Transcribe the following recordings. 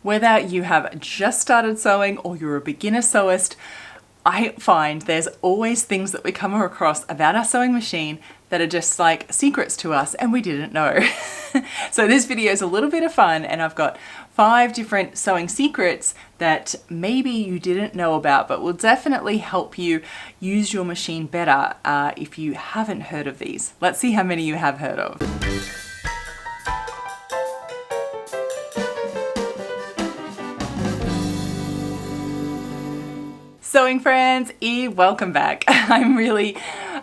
Whether you have just started sewing or you're a beginner sewist, I find there's always things that we come across about our sewing machine that are just like secrets to us and we didn't know. So this video is a little bit of fun, and I've got 5 different sewing secrets that maybe you didn't know about, but will definitely help you use your machine better if you haven't heard of these. Let's see how many you have heard of. Sewing friends, welcome back. I'm really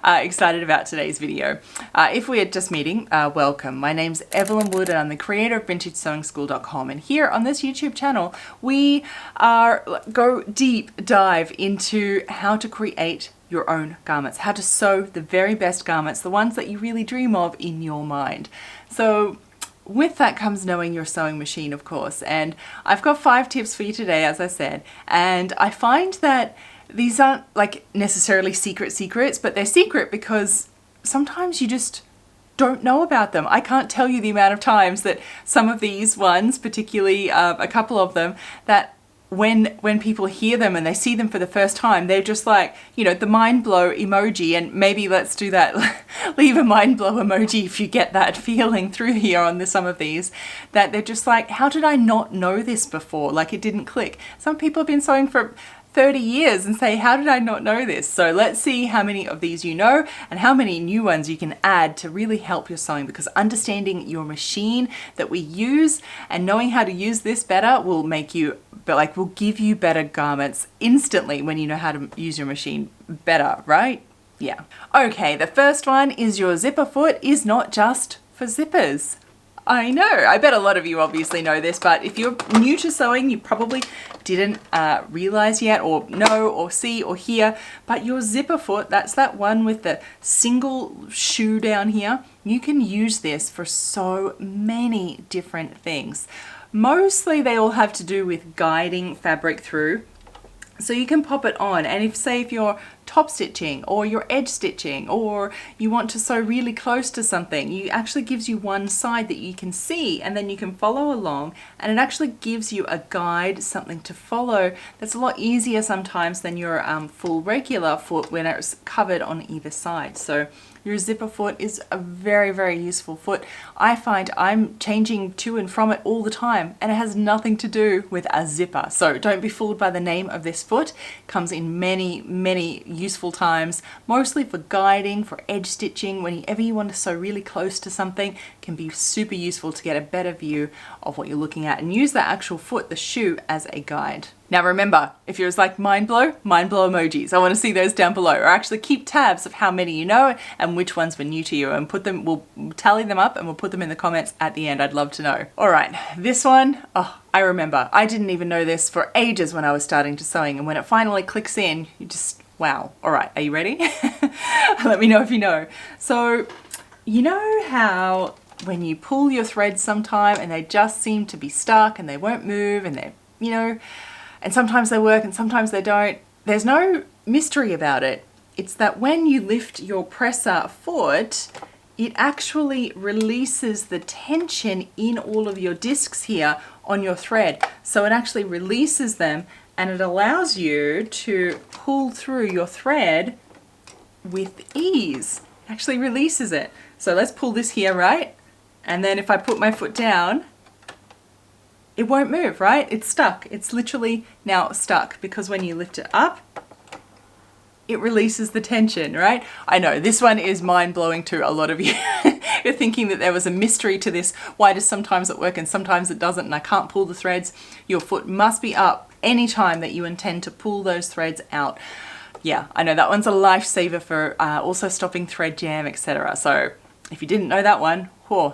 excited about today's video. If we are just meeting, welcome. My name's Evelyn Wood and I'm the creator of VintageSewingSchool.com, and here on this YouTube channel we go deep dive into how to create your own garments, how to sew the very best garments, the ones that you really dream of in your mind. So with that comes knowing your sewing machine, of course, and I've got 5 tips for you today, as I said, and I find that these aren't like necessarily secrets, but they're secret because sometimes you just don't know about them. I can't tell you the amount of times that some of these ones, particularly a couple of them, that when people hear them and they see them for the first time, they're just like, you know, the mind blow emoji, and maybe let's do that. Leave a mind blow emoji if you get that feeling through here on some of these, that they're just like, how did I not know this before? Like it didn't click. Some people have been sewing for 30 years and say, how did I not know this? So let's see how many of these you know and how many new ones you can add to really help your sewing, because understanding your machine that we use and knowing how to use this better will make you, will give you better garments instantly when you know how to use your machine better, right? Yeah. Okay, the first one is your zipper foot is not just for zippers. I know, I bet a lot of you obviously know this, but if you're new to sewing, you probably didn't realize yet, or know, or see, or hear, but your zipper foot, that's that one with the single shoe down here, you can use this for so many different things. Mostly they all have to do with guiding fabric through. So you can pop it on, and if you're top stitching or you're edge stitching or you want to sew really close to something, it actually gives you one side that you can see, and then you can follow along, and it actually gives you a guide, something to follow that's a lot easier sometimes than your full regular foot when it's covered on either side. So your zipper foot is a very, very useful foot. I find I'm changing to and from it all the time, and it has nothing to do with a zipper. So don't be fooled by the name of this foot. It comes in many, many useful times, mostly for guiding, for edge stitching, whenever you want to sew really close to something. It can be super useful to get a better view of what you're looking at and use the actual foot, the shoe, as a guide. Now remember, if you're like mind blow emojis. I want to see those down below, or actually keep tabs of how many you know and which ones were new to you, and we'll tally them up and we'll put them in the comments at the end. I'd love to know. All right, this one, I remember. I didn't even know this for ages when I was starting to sewing, and when it finally clicks in, you just, wow. All right, are you ready? Let me know if you know. So, you know how when you pull your threads sometime and they just seem to be stuck and they won't move, and they're, you know, and sometimes they work and sometimes they don't. There's no mystery about it. It's that when you lift your presser foot, it actually releases the tension in all of your discs here on your thread. So it actually releases them, and it allows you to pull through your thread with ease. It actually releases it. So let's pull this here, right? And then if I put my foot down, it won't move, right? It's stuck. It's literally now stuck, because when you lift it up, it releases the tension, right? I know this one is mind-blowing to a lot of you. You're thinking that there was a mystery to this. Why does sometimes it work and sometimes it doesn't, and I can't pull the threads? Your foot must be up anytime that you intend to pull those threads out. Yeah, I know that one's a lifesaver for also stopping thread jam, etc. So if you didn't know that one,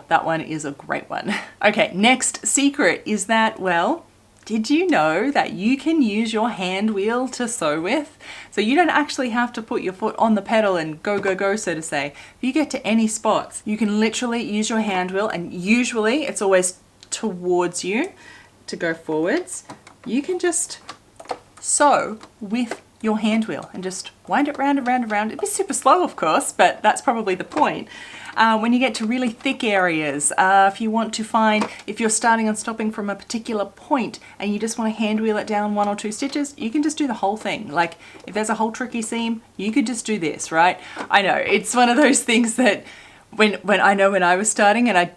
that one is a great one. Okay, next secret is that, well, did you know that you can use your hand wheel to sew with? So you don't actually have to put your foot on the pedal and go, go, go, so to say. If you get to any spots, you can literally use your hand wheel, and usually it's always towards you to go forwards. You can just sew with your hand wheel and just wind it round and round and round. It'd be super slow, of course, but that's probably the point. When you get to really thick areas, if you want to find, if you're starting and stopping from a particular point and you just want to hand wheel it down 1 or 2 stitches, you can just do the whole thing. Like if there's a whole tricky seam, you could just do this, right? I know, it's one of those things that when I was starting and I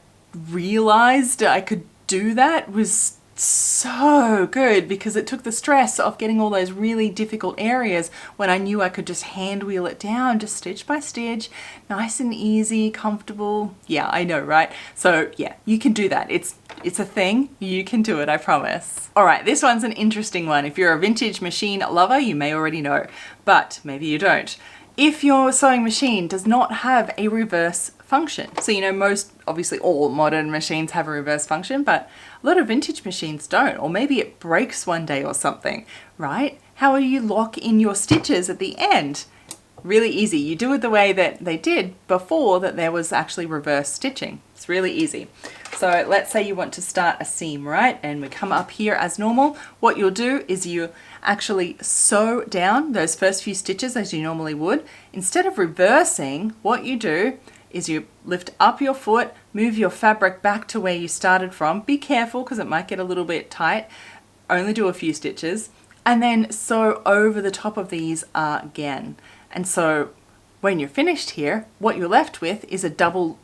realized I could do that was so good, because it took the stress off getting all those really difficult areas when I knew I could just hand wheel it down, just stitch by stitch, nice and easy, comfortable. Yeah, I know, right? So yeah, you can do that. It's a thing. You can do it, I promise. All right, this one's an interesting one. If you're a vintage machine lover, you may already know, but maybe you don't. If your sewing machine does not have a reverse function, so you know most, obviously all modern machines have a reverse function, but a lot of vintage machines don't, or maybe it breaks one day or something, right? How do you lock in your stitches at the end? Really easy. You do it the way that they did before that there was actually reverse stitching. It's really easy. So let's say you want to start a seam, right? And we come up here as normal. What you'll do is you actually sew down those first few stitches as you normally would. Instead of reversing, what you do is you lift up your foot, move your fabric back to where you started from. Be careful because it might get a little bit tight. Only do a few stitches, and then sew over the top of these again. And so when you're finished here, what you're left with is a double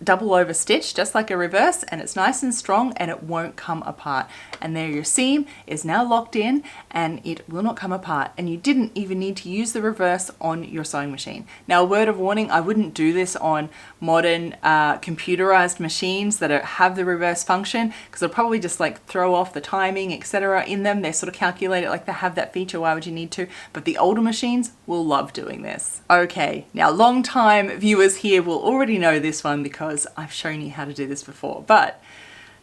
over stitch, just like a reverse, and it's nice and strong and it won't come apart. And there your seam is now locked in and it will not come apart, and you didn't even need to use the reverse on your sewing machine. Now, a word of warning, I wouldn't do this on modern computerized machines that have the reverse function, because they'll probably just like throw off the timing, etc. in them. They're sort of calculated like they have that feature. Why would you need to? But the older machines will love doing this. Okay, now long time viewers here will already know this one because I've shown you how to do this before, but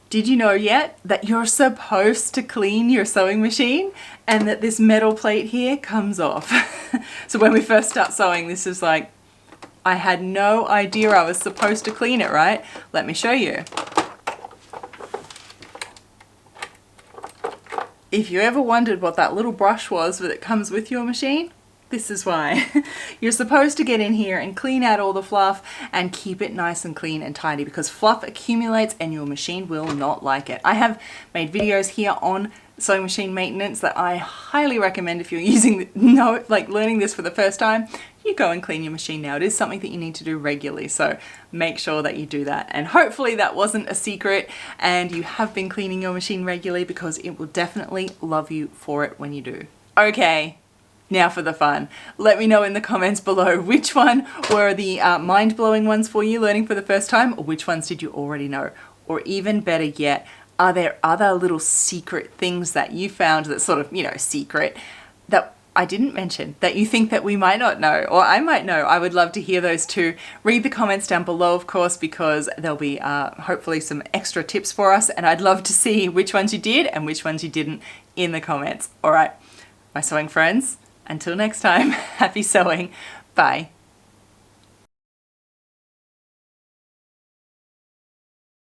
did you know yet that you're supposed to clean your sewing machine and that this metal plate here comes off? So when we first start sewing, this is like, I had no idea I was supposed to clean it, right? Let me show you. If you ever wondered what that little brush was that comes with your machine, this is why. You're supposed to get in here and clean out all the fluff and keep it nice and clean and tidy, because fluff accumulates and your machine will not like it. I have made videos here on sewing machine maintenance that I highly recommend if you're learning this for the first time. You go and clean your machine now. It is something that you need to do regularly, so make sure that you do that. And hopefully that wasn't a secret and you have been cleaning your machine regularly, because it will definitely love you for it when you do. Okay. Now for the fun. Let me know in the comments below which one were the mind-blowing ones for you learning for the first time, or which ones did you already know? Or even better yet, are there other little secret things that you found that sort of, secret, that I didn't mention, that you think that we might not know, or I might know? I would love to hear those too. Read the comments down below, of course, because there'll be hopefully some extra tips for us, and I'd love to see which ones you did and which ones you didn't in the comments. All right, my sewing friends, until next time, happy sewing. Bye.